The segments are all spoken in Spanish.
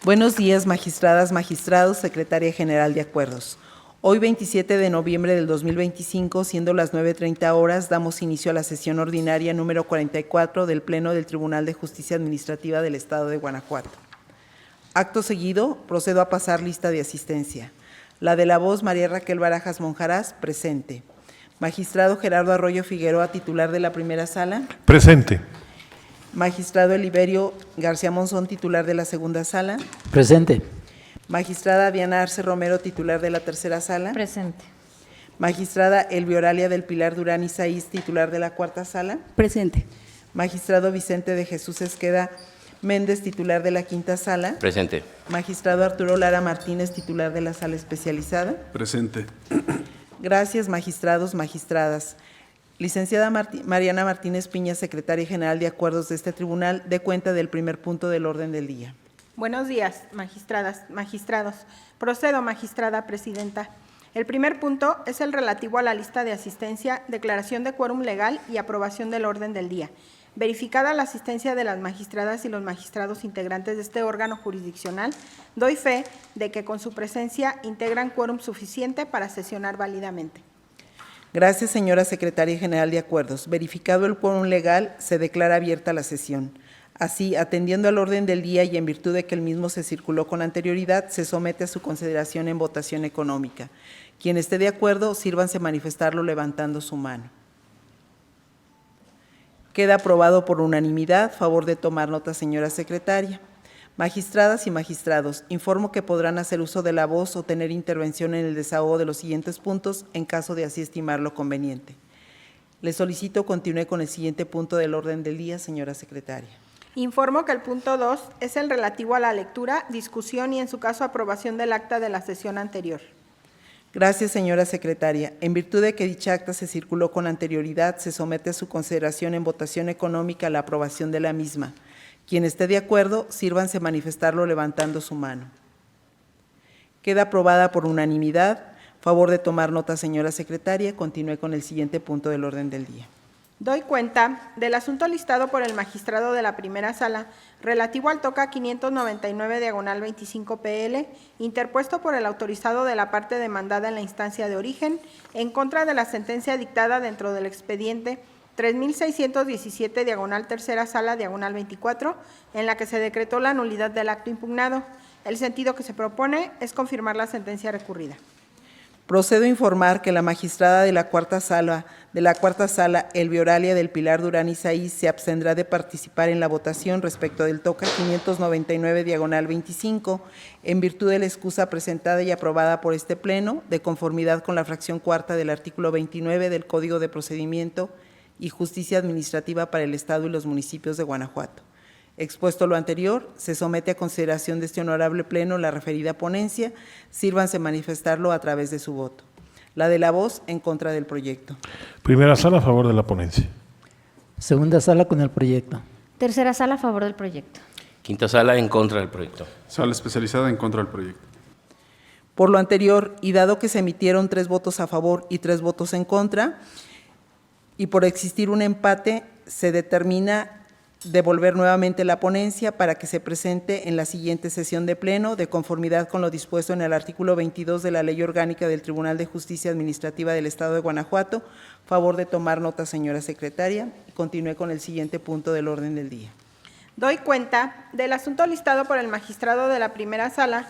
Buenos días, magistradas, magistrados, Secretaria General de Acuerdos. Hoy, 27 de noviembre del 2025, siendo las 9:30 horas, damos inicio a la sesión ordinaria número 44 del Pleno del Tribunal de Justicia Administrativa del Estado de Guanajuato. Acto seguido, procedo a pasar lista de asistencia. La de la voz, María Raquel Barajas Monjarás, presente. Magistrado Gerardo Arroyo Figueroa, titular de la primera sala. Presente. Magistrado Eliberio García Monzón, titular de la segunda sala. Presente. Magistrada Diana Arce Romero, titular de la tercera sala. Presente. Magistrada Elvioralia del Pilar Durán Isaíz, titular de la cuarta sala. Presente. Magistrado Vicente de Jesús Esqueda Méndez, titular de la quinta sala. Presente. Magistrado Arturo Lara Martínez, titular de la sala especializada. Presente. Gracias, magistrados, magistradas. Licenciada Mariana Martínez Piña, Secretaria General de Acuerdos de este tribunal, dé cuenta del primer punto del orden del día. Buenos días, magistradas, magistrados. Procedo, magistrada presidenta. El primer punto es el relativo a la lista de asistencia, declaración de quórum legal y aprobación del orden del día. Verificada la asistencia de las magistradas y los magistrados integrantes de este órgano jurisdiccional, doy fe de que con su presencia integran quórum suficiente para sesionar válidamente. Gracias, señora Secretaria General de Acuerdos. Verificado el quórum legal, se declara abierta la sesión. Así, atendiendo al orden del día y en virtud de que el mismo se circuló con anterioridad, se somete a su consideración en votación económica. Quien esté de acuerdo, sírvanse manifestarlo levantando su mano. Queda aprobado por unanimidad. Favor de tomar nota, señora Secretaria. Magistradas y magistrados, informo que podrán hacer uso de la voz o tener intervención en el desahogo de los siguientes puntos en caso de así estimarlo conveniente. Le solicito continúe con el siguiente punto del orden del día, señora Secretaria. Informo que el punto 2 es el relativo a la lectura, discusión y en su caso aprobación del acta de la sesión anterior. Gracias, señora Secretaria. En virtud de que dicha acta se circuló con anterioridad, se somete a su consideración en votación económica la aprobación de la misma. Quien esté de acuerdo, sírvanse manifestarlo levantando su mano. Queda aprobada por unanimidad. Favor de tomar nota, señora Secretaria. Continúe con el siguiente punto del orden del día. Doy cuenta del asunto listado por el magistrado de la primera sala, relativo al TOCA 599/25 PL, interpuesto por el autorizado de la parte demandada en la instancia de origen, en contra de la sentencia dictada dentro del expediente 3617/tercera sala/24, en la que se decretó la nulidad del acto impugnado. El sentido que se propone es confirmar la sentencia recurrida. Procedo a informar que la magistrada de la cuarta sala, Elvioralia del Pilar Durán Isaíz, se abstendrá de participar en la votación respecto del TOCA 599/25, en virtud de la excusa presentada y aprobada por este Pleno, de conformidad con la fracción cuarta del artículo 29 del Código de Procedimiento y Justicia Administrativa para el Estado y los municipios de Guanajuato. Expuesto lo anterior, se somete a consideración de este honorable Pleno la referida ponencia. Sírvanse manifestarlo a través de su voto. La de la voz en contra del proyecto. Primera sala a favor de la ponencia. Segunda sala con el proyecto. Tercera sala a favor del proyecto. Quinta sala en contra del proyecto. Sala especializada en contra del proyecto. Por lo anterior, y dado que se emitieron 3 votos a favor y 3 votos en contra, y por existir un empate, se determina devolver nuevamente la ponencia para que se presente en la siguiente sesión de Pleno, de conformidad con lo dispuesto en el artículo 22 de la Ley Orgánica del Tribunal de Justicia Administrativa del Estado de Guanajuato. Favor de tomar nota, señora Secretaria, y continúe con el siguiente punto del orden del día. Doy cuenta del asunto listado por el magistrado de la primera sala,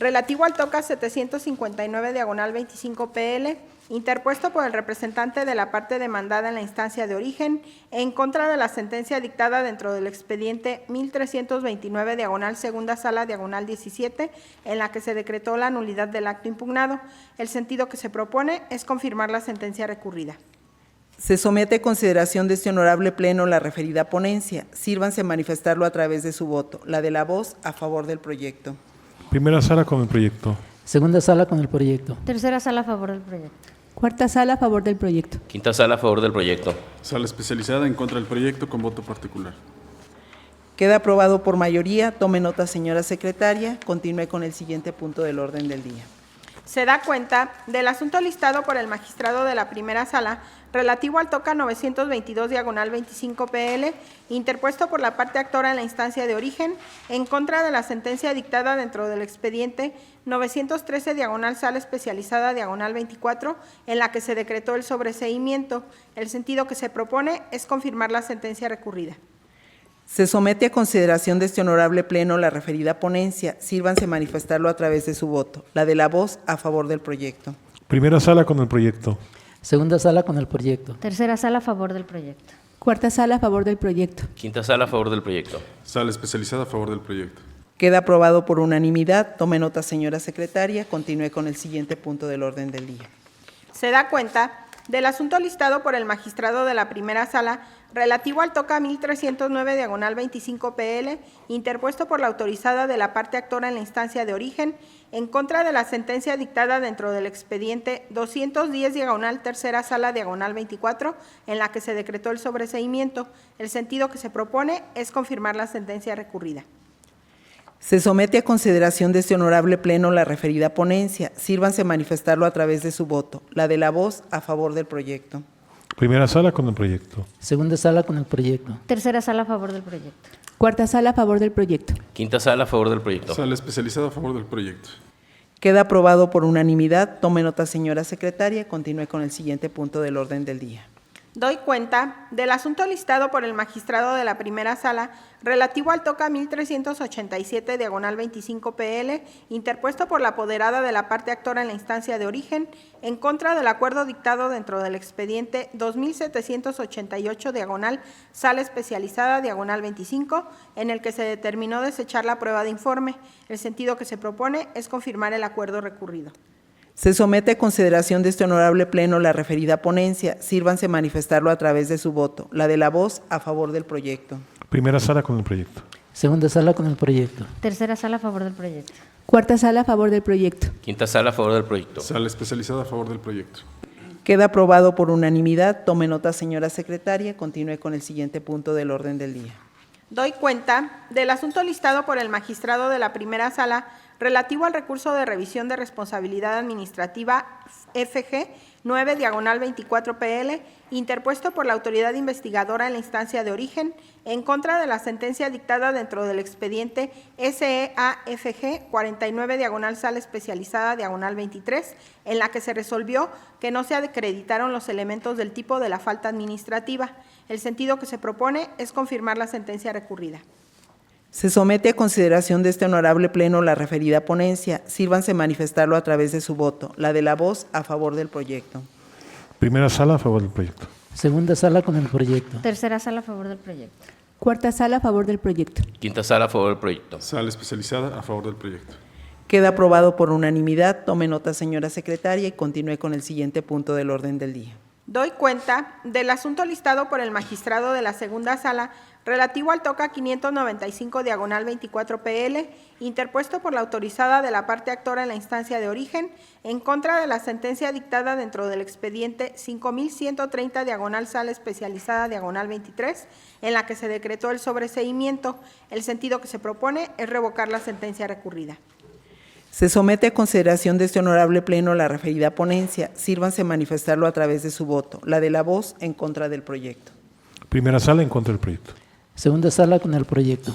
relativo al TOCA 759/25 PL, interpuesto por el representante de la parte demandada en la instancia de origen, en contra de la sentencia dictada dentro del expediente 1329/segunda sala/17, en la que se decretó la nulidad del acto impugnado. El sentido que se propone es confirmar la sentencia recurrida. Se somete a consideración de este honorable Pleno la referida ponencia. Sírvanse manifestarlo a través de su voto. La de la voz a favor del proyecto. Primera sala con el proyecto. Segunda sala con el proyecto. Tercera sala a favor del proyecto. Cuarta sala a favor del proyecto. Quinta sala a favor del proyecto. Sala especializada en contra del proyecto con voto particular. Queda aprobado por mayoría. Tome nota, señora Secretaria. Continúe con el siguiente punto del orden del día. Se da cuenta del asunto listado por el magistrado de la primera sala relativo al TOCA 922/25 PL, interpuesto por la parte actora en la instancia de origen, en contra de la sentencia dictada dentro del expediente 913/sala especializada -24, en la que se decretó el sobreseimiento. El sentido que se propone es confirmar la sentencia recurrida. Se somete a consideración de este honorable pleno la referida ponencia. Sírvanse manifestarlo a través de su voto. La de la voz a favor del proyecto. Primera sala con el proyecto. Segunda sala con el proyecto. Tercera sala a favor del proyecto. Cuarta sala a favor del proyecto. Quinta sala a favor del proyecto. Sala especializada a favor del proyecto. Queda aprobado por unanimidad. Tome nota, señora secretaria. Continúe con el siguiente punto del orden del día. Se da cuenta del asunto listado por el magistrado de la primera sala relativo al TOCA 1309/25 PL, interpuesto por la autorizada de la parte actora en la instancia de origen, en contra de la sentencia dictada dentro del expediente 210/tercera sala -24, en la que se decretó el sobreseimiento. El sentido que se propone es confirmar la sentencia recurrida. Se somete a consideración de este honorable pleno la referida ponencia. Sírvanse manifestarlo a través de su voto. La de la voz a favor del proyecto. Primera sala con el proyecto. Segunda sala con el proyecto. Tercera sala a favor del proyecto. Cuarta sala a favor del proyecto. Quinta sala a favor del proyecto. Sala especializada a favor del proyecto. Queda aprobado por unanimidad. Tome nota, señora secretaria. Continúe con el siguiente punto del orden del día. Doy cuenta del asunto listado por el magistrado de la primera sala relativo al TOCA 1387/25 PL, interpuesto por la apoderada de la parte actora en la instancia de origen, en contra del acuerdo dictado dentro del expediente 2788/sala especializada -25, en el que se determinó desechar la prueba de informe. El sentido que se propone es confirmar el acuerdo recurrido. Se somete a consideración de este honorable pleno la referida ponencia. Sírvanse manifestarlo a través de su voto. La de la voz a favor del proyecto. Primera sala con el proyecto. Segunda sala con el proyecto. Tercera sala a favor del proyecto. Cuarta sala a favor del proyecto. Quinta sala a favor del proyecto. Sala especializada a favor del proyecto. Queda aprobado por unanimidad. Tome nota, señora secretaria. Continúe con el siguiente punto del orden del día. Doy cuenta del asunto listado por el magistrado de la primera sala relativo al recurso de revisión de responsabilidad administrativa FG 9/24 PL, interpuesto por la autoridad investigadora en la instancia de origen, en contra de la sentencia dictada dentro del expediente SEAFG 49/sala especializada -23, en la que se resolvió que no se acreditaron los elementos del tipo de la falta administrativa. El sentido que se propone es confirmar la sentencia recurrida. Se somete a consideración de este honorable pleno la referida ponencia. Sírvanse manifestarlo a través de su voto. La de la voz a favor del proyecto. Primera sala a favor del proyecto. Segunda sala con el proyecto. Tercera sala a favor del proyecto. Cuarta sala a favor del proyecto. Quinta sala a favor del proyecto. Sala especializada a favor del proyecto. Queda aprobado por unanimidad. Tome nota, señora secretaria, y continúe con el siguiente punto del orden del día. Doy cuenta del asunto listado por el magistrado de la segunda sala relativo al TOCA 595/24 PL, interpuesto por la autorizada de la parte actora en la instancia de origen, en contra de la sentencia dictada dentro del expediente 5130/sala especializada -23, en la que se decretó el sobreseimiento. El sentido que se propone es revocar la sentencia recurrida. Se somete a consideración de este honorable pleno la referida ponencia. Sírvanse manifestarlo a través de su voto. La de la voz en contra del proyecto. Primera sala en contra del proyecto. Segunda sala con el proyecto.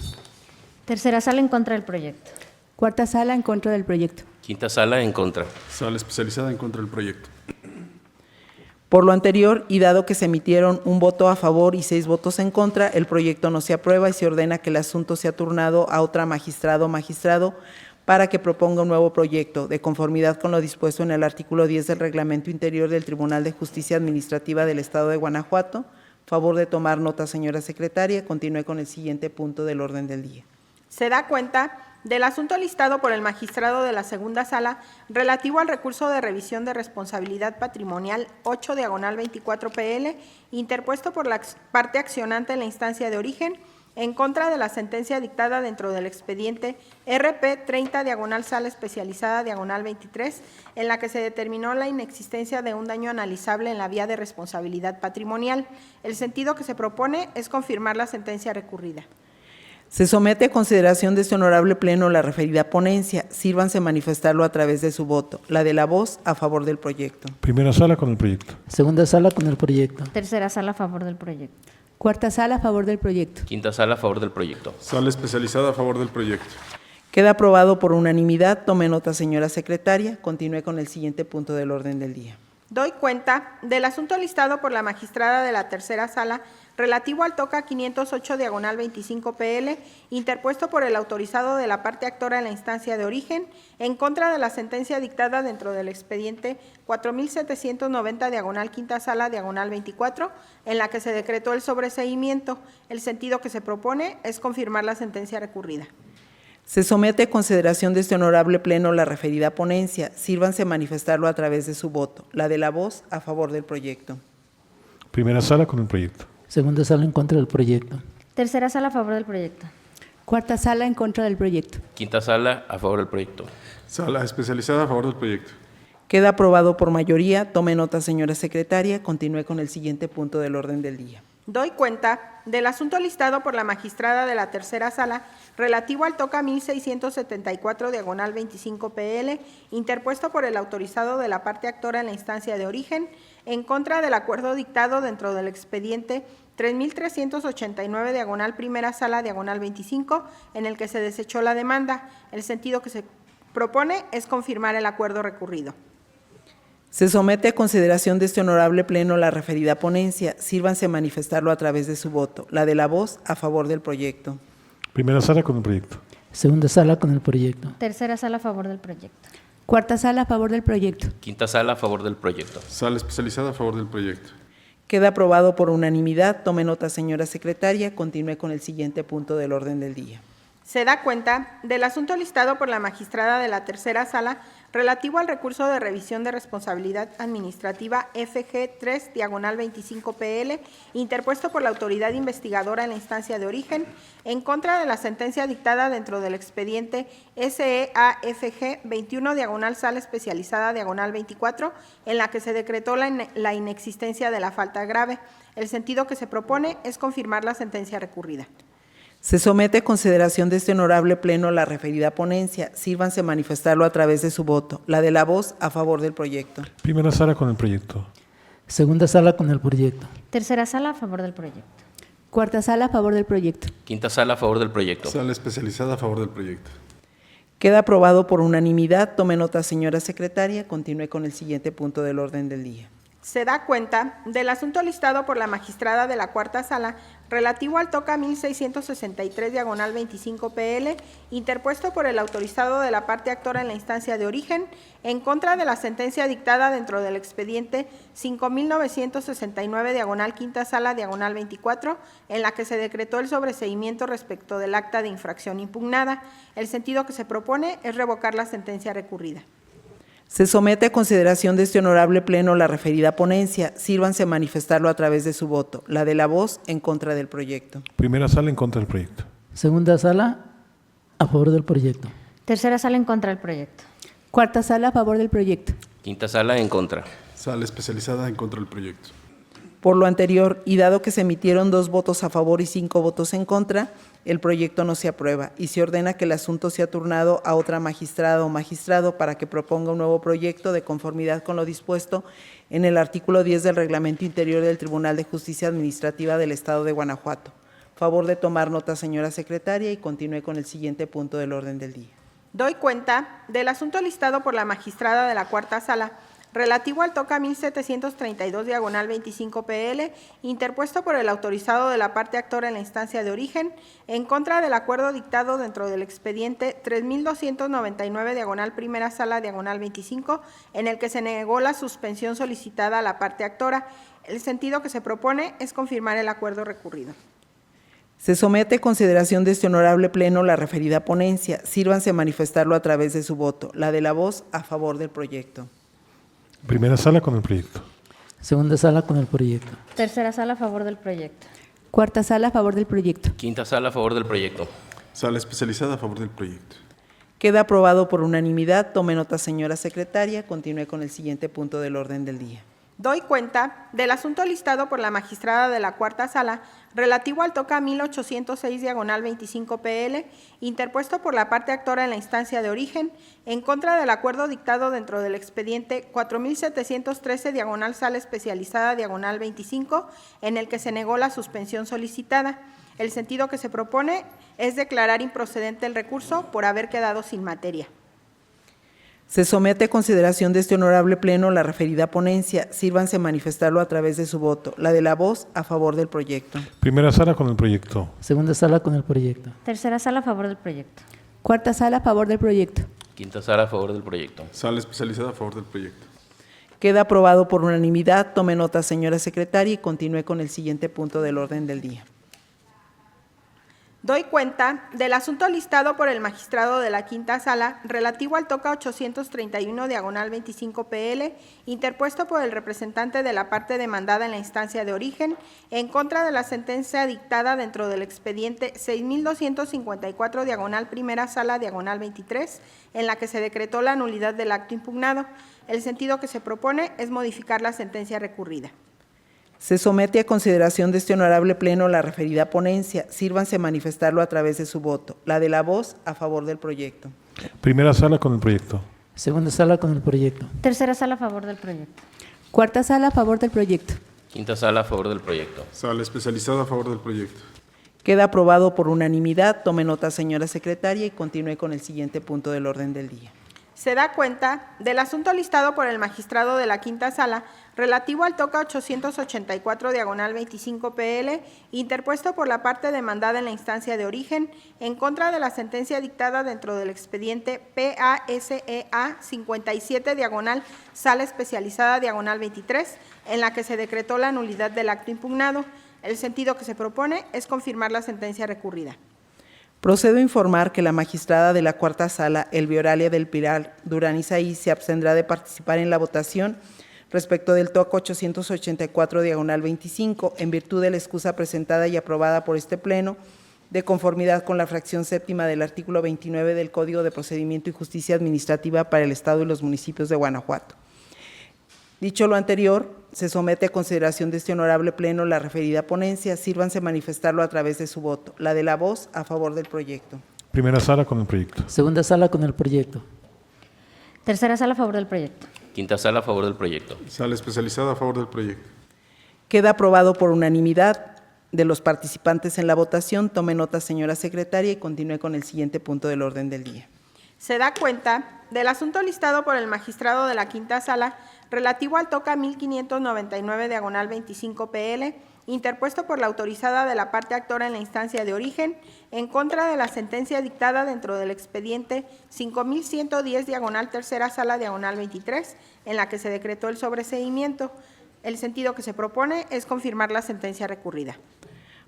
Tercera sala en contra del proyecto. Cuarta sala en contra del proyecto. Quinta sala en contra. Sala especializada en contra del proyecto. Por lo anterior, y dado que se emitieron un voto a favor y 6 votos en contra, el proyecto no se aprueba y se ordena que el asunto sea turnado a otra magistrado o magistrado para que proponga un nuevo proyecto, de conformidad con lo dispuesto en el artículo 10 del Reglamento Interior del Tribunal de Justicia Administrativa del Estado de Guanajuato. Favor de tomar nota, señora secretaria. Continúe con el siguiente punto del orden del día. Se da cuenta del asunto listado por el magistrado de la segunda sala relativo al recurso de revisión de responsabilidad patrimonial 8/24 PL, interpuesto por la parte accionante en la instancia de origen, en contra de la sentencia dictada dentro del expediente RP 30/sala especializada -23, en la que se determinó la inexistencia de un daño analizable en la vía de responsabilidad patrimonial. El sentido que se propone es confirmar la sentencia recurrida. Se somete a consideración de este honorable pleno la referida ponencia. Sírvanse manifestarlo a través de su voto. La de la voz a favor del proyecto. Primera sala con el proyecto. Segunda sala con el proyecto. Tercera sala a favor del proyecto. Cuarta sala a favor del proyecto. Quinta sala a favor del proyecto. Sala especializada a favor del proyecto. Queda aprobado por unanimidad. Tome nota, señora secretaria. Continúe con el siguiente punto del orden del día. Doy cuenta del asunto listado por la magistrada de la tercera sala relativo al TOCA 508 diagonal 25 PL, interpuesto por el autorizado de la parte actora en la instancia de origen, en contra de la sentencia dictada dentro del expediente 4790 diagonal quinta sala diagonal 24, en la que se decretó el sobreseimiento. El sentido que se propone es confirmar la sentencia recurrida. Se somete a consideración de este honorable pleno la referida ponencia. Sírvanse manifestarlo a través de su voto. La de la voz a favor del proyecto. Primera sala con el proyecto. Segunda sala en contra del proyecto. Tercera sala a favor del proyecto. Cuarta sala en contra del proyecto. Quinta sala a favor del proyecto. Sala especializada a favor del proyecto. Queda aprobado por mayoría. Tome nota, señora secretaria. Continúe con el siguiente punto del orden del día. Doy cuenta del asunto listado por la magistrada de la tercera sala relativo al TOCA 1674 diagonal 25 PL, interpuesto por el autorizado de la parte actora en la instancia de origen, en contra del acuerdo dictado dentro del expediente 3389 diagonal primera sala diagonal 25, en el que se desechó la demanda. El sentido que se propone es confirmar el acuerdo recurrido. Se somete a consideración de este honorable pleno la referida ponencia. Sírvanse manifestarlo a través de su voto. La de la voz a favor del proyecto. Primera sala con el proyecto. Segunda sala con el proyecto. Tercera sala a favor del proyecto. Cuarta sala a favor del proyecto. Quinta sala a favor del proyecto. Sala especializada a favor del proyecto. Queda aprobado por unanimidad. Tome nota, señora secretaria. Continúe con el siguiente punto del orden del día. Se da cuenta del asunto listado por la magistrada de la tercera sala relativo al recurso de revisión de responsabilidad administrativa FG3 diagonal 25 PL, interpuesto por la autoridad investigadora en la instancia de origen, en contra de la sentencia dictada dentro del expediente SEAFG 21 diagonal sala especializada diagonal 24, en la que se decretó la inexistencia de la falta grave. El sentido que se propone es confirmar la sentencia recurrida. Se somete a consideración de este honorable pleno la referida ponencia. Sírvanse manifestarlo a través de su voto. La de la voz a favor del proyecto. Primera sala con el proyecto. Segunda sala con el proyecto. Tercera sala a favor del proyecto. Cuarta sala a favor del proyecto. Quinta sala a favor del proyecto. Sala especializada a favor del proyecto. Queda aprobado por unanimidad. Tome nota, señora secretaria. Continúe con el siguiente punto del orden del día. Se da cuenta del asunto listado por la magistrada de la cuarta sala relativo al TOCA 1663 diagonal 25 PL, interpuesto por el autorizado de la parte actora en la instancia de origen, en contra de la sentencia dictada dentro del expediente 5969 diagonal quinta sala diagonal 24, en la que se decretó el sobreseimiento respecto del acta de infracción impugnada. El sentido que se propone es revocar la sentencia recurrida. Se somete a consideración de este honorable pleno la referida ponencia. Sírvanse manifestarlo a través de su voto. La de la voz en contra del proyecto. Primera sala en contra del proyecto. Segunda sala a favor del proyecto. Tercera sala en contra del proyecto. Cuarta sala a favor del proyecto. Quinta sala en contra. Sala especializada en contra del proyecto. Por lo anterior, y dado que se emitieron 2 votos a favor y 5 votos en contra, el proyecto no se aprueba y se ordena que el asunto sea turnado a otra magistrada o magistrado para que proponga un nuevo proyecto de conformidad con lo dispuesto en el artículo 10 del Reglamento Interior del Tribunal de Justicia Administrativa del Estado de Guanajuato. Favor de tomar nota, señora secretaria, y continúe con el siguiente punto del orden del día. Doy cuenta del asunto listado por la magistrada de la cuarta sala relativo al TOCA 1732 diagonal 25 PL, interpuesto por el autorizado de la parte actora en la instancia de origen, en contra del acuerdo dictado dentro del expediente 3299 diagonal primera sala diagonal 25, en el que se negó la suspensión solicitada a la parte actora. El sentido que se propone es confirmar el acuerdo recurrido. Se somete a consideración de este honorable pleno la referida ponencia. Sírvanse manifestarlo a través de su voto. La de la voz a favor del proyecto. Primera sala con el proyecto. Segunda sala con el proyecto. Tercera sala a favor del proyecto. Cuarta sala a favor del proyecto. Quinta sala a favor del proyecto. Sala especializada a favor del proyecto. Queda aprobado por unanimidad. Tome nota, señora secretaria. Continúe con el siguiente punto del orden del día. Doy cuenta del asunto listado por la magistrada de la Cuarta Sala relativo al TOCA 1806/25 PL, interpuesto por la parte actora en la instancia de origen, en contra del acuerdo dictado dentro del expediente 4713/Sala Especializada/25, en el que se negó la suspensión solicitada. El sentido que se propone es declarar improcedente el recurso por haber quedado sin materia. Se somete a consideración de este honorable pleno la referida ponencia. Sírvanse manifestarlo a través de su voto. La de la voz a favor del proyecto. Primera sala con el proyecto. Segunda sala con el proyecto. Tercera sala a favor del proyecto. Cuarta sala a favor del proyecto. Quinta sala a favor del proyecto. Sala especializada a favor del proyecto. Queda aprobado por unanimidad. Tome nota, señora secretaria, y continúe con el siguiente punto del orden del día. Doy cuenta del asunto listado por el magistrado de la Quinta Sala relativo al TOCA 831/25 PL, interpuesto por el representante de la parte demandada en la instancia de origen, en contra de la sentencia dictada dentro del expediente 6254/Primera Sala/23, en la que se decretó la nulidad del acto impugnado. El sentido que se propone es modificar la sentencia recurrida. Se somete a consideración de este honorable pleno la referida ponencia. Sírvanse manifestarlo a través de su voto. La de la voz a favor del proyecto. Primera sala con el proyecto. Segunda sala con el proyecto. Tercera sala a favor del proyecto. Cuarta sala a favor del proyecto. Quinta sala a favor del proyecto. Sala especializada a favor del proyecto. Queda aprobado por unanimidad. Tome nota, señora secretaria, y continúe con el siguiente punto del orden del día. Se da cuenta del asunto listado por el magistrado de la Quinta Sala relativo al TOCA 884/25 PL, interpuesto por la parte demandada en la instancia de origen, en contra de la sentencia dictada dentro del expediente PASEA 57/Sala Especializada/23, en la que se decretó la nulidad del acto impugnado. El sentido que se propone es confirmar la sentencia recurrida. Procedo a informar que la magistrada de la Cuarta Sala, Elvioralia del Pilar Durán Isaí, se abstendrá de participar en la votación respecto del TOCA 884/25, en virtud de la excusa presentada y aprobada por este Pleno, de conformidad con la fracción séptima del artículo 29 del Código de Procedimiento y Justicia Administrativa para el Estado y los municipios de Guanajuato. Dicho lo anterior, se somete a consideración de este honorable pleno la referida ponencia. Sírvanse manifestarlo a través de su voto. La de la voz a favor del proyecto. Primera sala con el proyecto. Segunda sala con el proyecto. Tercera sala a favor del proyecto. Quinta sala a favor del proyecto. Sala especializada a favor del proyecto. Queda aprobado por unanimidad de los participantes en la votación. Tome nota, señora secretaria, y continúe con el siguiente punto del orden del día. Se da cuenta del asunto listado por el magistrado de la Quinta Sala relativo al TOCA 1599/25 PL, interpuesto por la autorizada de la parte actora en la instancia de origen, en contra de la sentencia dictada dentro del expediente 5110/Tercera Sala/23, en la que se decretó el sobreseimiento. El sentido que se propone es confirmar la sentencia recurrida.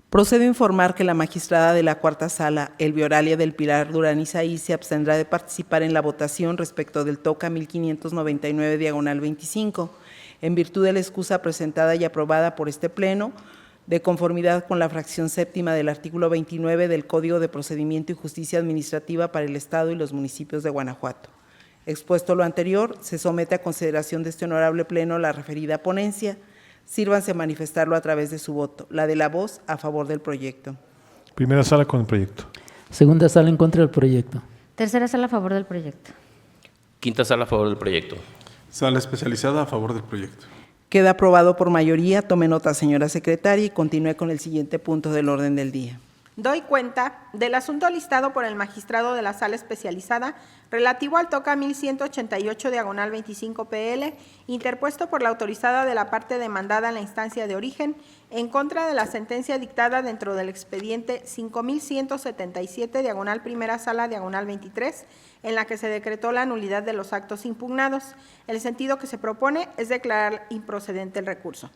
Procedo a informar que la magistrada de la Cuarta Sala, Elvioralia del Pilar Durán Isaí, se abstendrá de participar en la votación respecto del TOCA 1599/25, en virtud de la excusa presentada y aprobada por este Pleno, de conformidad con la fracción séptima del artículo 29 del Código de Procedimiento y Justicia Administrativa para el Estado y los municipios de Guanajuato. Expuesto lo anterior, se somete a consideración de este honorable Pleno la referida ponencia. Sírvanse manifestarlo a través de su voto. La de la voz a favor del proyecto. Primera sala con el proyecto. Segunda sala en contra del proyecto. Tercera sala a favor del proyecto. Quinta sala a favor del proyecto. Sala especializada a favor del proyecto. Queda aprobado por mayoría. Tome nota, señora secretaria, y continúe con el siguiente punto del orden del día. Doy cuenta del asunto listado por el magistrado de la Sala Especializada relativo al TOCA 1188/25 PL, interpuesto por la autorizada de la parte demandada en la instancia de origen, en contra de la sentencia dictada dentro del expediente 5177/Primera Sala/23, en la que se decretó la nulidad de los actos impugnados. El sentido que se propone es declarar improcedente el recurso.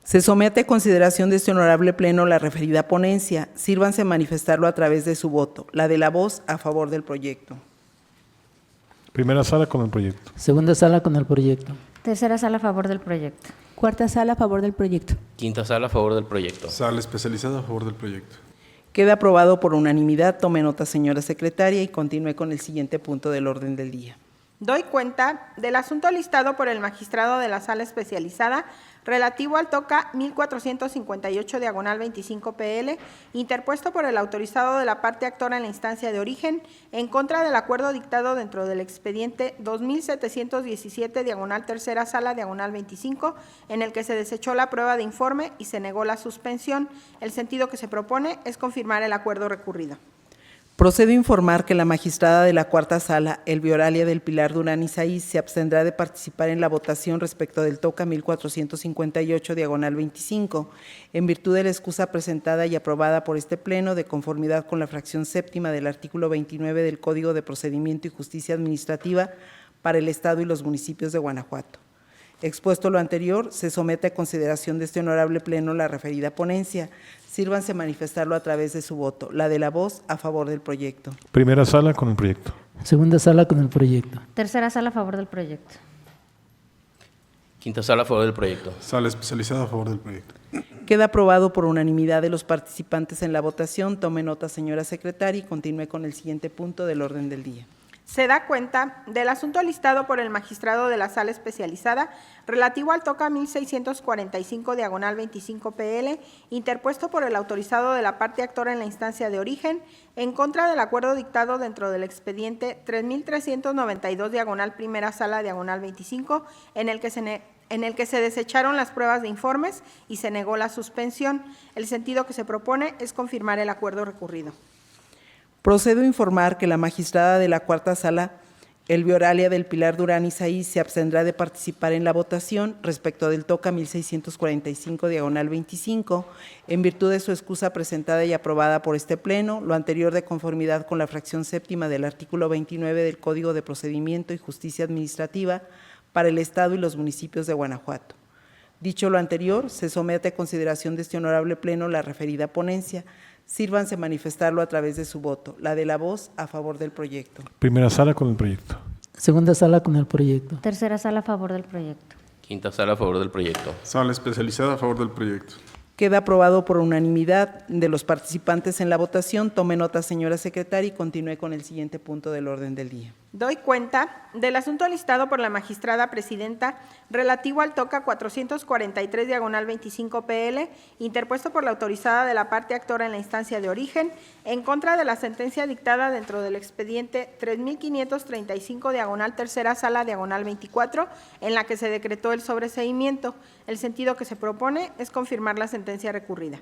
Se somete a consideración de este honorable pleno la referida ponencia. Sírvanse manifestarlo a través de su voto. La de la voz a favor del proyecto. Primera sala con el proyecto. Segunda sala con el proyecto. Tercera sala a favor del proyecto. Cuarta sala a favor del proyecto. Quinta sala a favor del proyecto. Sala especializada a favor del proyecto. Queda aprobado por unanimidad. Tome nota, señora secretaria, y continúe con el siguiente punto del orden del día. Doy cuenta del asunto listado por el magistrado de la Sala Especializada relativo al TOCA 1458 PL, interpuesto por el autorizado de la parte actora en la instancia de origen, en contra del acuerdo dictado dentro del expediente 2717 tercera sala 25, en el que se desechó la prueba de informe y se negó la suspensión. El sentido que se propone es confirmar el acuerdo recurrido. Procedo a informar que la magistrada de la Cuarta Sala, Elvioralia del Pilar Durán Isaí, se abstendrá de participar en la votación respecto del TOCA 1458-25, en virtud de la excusa presentada y aprobada por este Pleno de conformidad con la fracción séptima del artículo 29 del Código de Procedimiento y Justicia Administrativa para el Estado y los municipios de Guanajuato. Expuesto lo anterior, se somete a consideración de este honorable Pleno la referida ponencia. Sírvanse manifestarlo a través de su voto. La de la voz a favor del proyecto. Primera sala con el proyecto. Segunda sala con el proyecto. Tercera sala a favor del proyecto. Quinta sala a favor del proyecto. Sala especializada a favor del proyecto. Queda aprobado por unanimidad de los participantes en la votación. Tome nota, señora secretaria, y continúe con el siguiente punto del orden del día. Se da cuenta del asunto listado por el magistrado de la Sala Especializada relativo al TOCA 1645 25 PL, interpuesto por el autorizado de la parte actora en la instancia de origen, en contra del acuerdo dictado dentro del expediente 3392 primera sala 25, en el que se desecharon las pruebas de informes y se negó la suspensión. El sentido que se propone es confirmar el acuerdo recurrido. Procedo a informar que la magistrada de la Cuarta Sala, Elvioralia del Pilar Durán Isaí, se abstendrá de participar en la votación respecto del TOCA 1645-25, en virtud de su excusa presentada y aprobada por este Pleno, lo anterior de conformidad con la fracción séptima del artículo 29 del Código de Procedimiento y Justicia Administrativa para el Estado y los municipios de Guanajuato. Dicho lo anterior, se somete a consideración de este honorable Pleno la referida ponencia. Sírvanse manifestarlo a través de su voto. La de la voz a favor del proyecto. Primera sala con el proyecto. Segunda sala con el proyecto. Tercera sala a favor del proyecto. Quinta sala a favor del proyecto. Sala especializada a favor del proyecto. Queda aprobado por unanimidad de los participantes en la votación. Tome nota, señora secretaria, y continúe con el siguiente punto del orden del día. Doy cuenta del asunto listado por la magistrada presidenta relativo al TOCA 443 25 PL, interpuesto por la autorizada de la parte actora en la instancia de origen, en contra de la sentencia dictada dentro del expediente 3535 tercera sala 24, en la que se decretó el sobreseimiento. El sentido que se propone es confirmar la sentencia recurrida.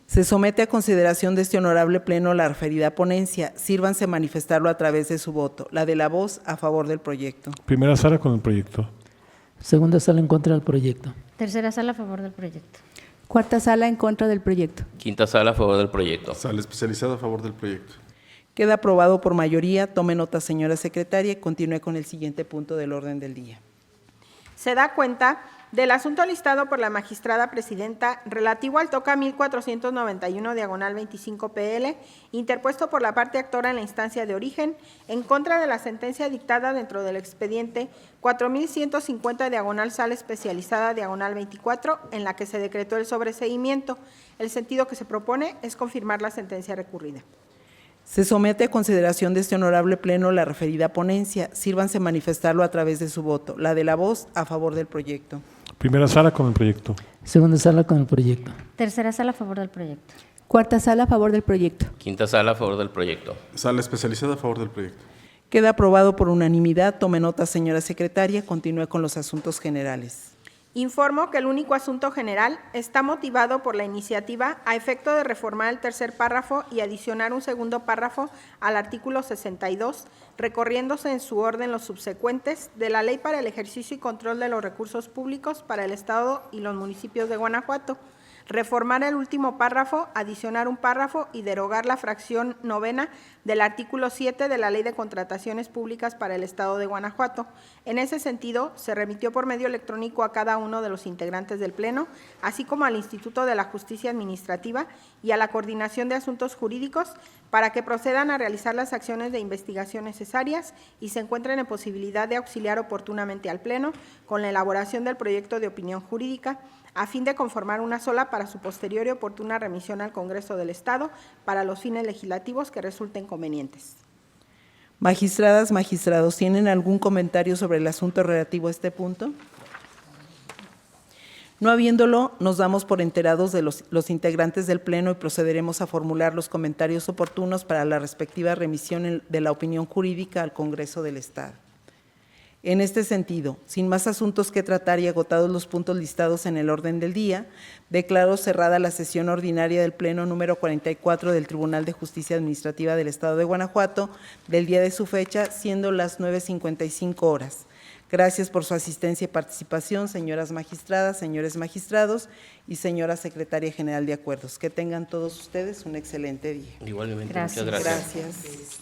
Se somete a consideración de este honorable Pleno la referida ponencia. Sírvanse manifestarlo a través de su voto. La de la voz a favor del proyecto. Primera sala con el proyecto. Segunda sala en contra del proyecto. Tercera sala a favor del proyecto. Cuarta sala en contra del proyecto. Quinta sala a favor del proyecto. Sala especializada a favor del proyecto. Queda aprobado por mayoría. Tome nota, señora secretaria, y continúe con el siguiente punto del orden del día. Se da cuenta del asunto listado por la magistrada presidenta relativo al TOCA 1491 25 PL, interpuesto por la parte actora en la instancia de origen, en contra de la sentencia dictada dentro del expediente 4150 sala especializada 24, en la que se decretó el sobreseimiento. El sentido que se propone es confirmar la sentencia recurrida. Se somete a consideración de este honorable Pleno la referida ponencia. Sírvanse manifestarlo a través de su voto. La de la voz a favor del proyecto. Primera sala con el proyecto. Segunda sala con el proyecto. Tercera sala a favor del proyecto. Cuarta sala a favor del proyecto. Quinta sala a favor del proyecto. Sala especializada a favor del proyecto. Queda aprobado por unanimidad. Tome nota, señora secretaria. Continúe con los asuntos generales. Informo que el único asunto general está motivado por la iniciativa a efecto de reformar el tercer párrafo y adicionar un segundo párrafo al artículo 62, recorriéndose en su orden los subsecuentes de la Ley para el Ejercicio y Control de los Recursos Públicos para el Estado y los municipios de Guanajuato. Reformar el último párrafo, adicionar un párrafo y derogar la fracción novena del artículo 7 de la Ley de Contrataciones Públicas para el Estado de Guanajuato. En ese sentido, se remitió por medio electrónico a cada uno de los integrantes del Pleno, así como al Instituto de la Justicia Administrativa y a la Coordinación de Asuntos Jurídicos, para que procedan a realizar las acciones de investigación necesarias y se encuentren en posibilidad de auxiliar oportunamente al Pleno con la elaboración del proyecto de opinión jurídica, a fin de conformar una sola para su posterior y oportuna remisión al Congreso del Estado para los fines legislativos que resulten convenientes. Magistradas, magistrados, ¿tienen algún comentario sobre el asunto relativo a este punto? No habiéndolo, nos damos por enterados de los integrantes del Pleno y procederemos a formular los comentarios oportunos para la respectiva remisión de la opinión jurídica al Congreso del Estado. En este sentido, sin más asuntos que tratar y agotados los puntos listados en el orden del día, declaro cerrada la sesión ordinaria del Pleno número 44 del Tribunal de Justicia Administrativa del Estado de Guanajuato del día de su fecha, siendo las 9:55 horas. Gracias por su asistencia y participación, señoras magistradas, señores magistrados y señora Secretaria General de Acuerdos. Que tengan todos ustedes un excelente día. Igualmente, Gracias. muchas gracias. Gracias.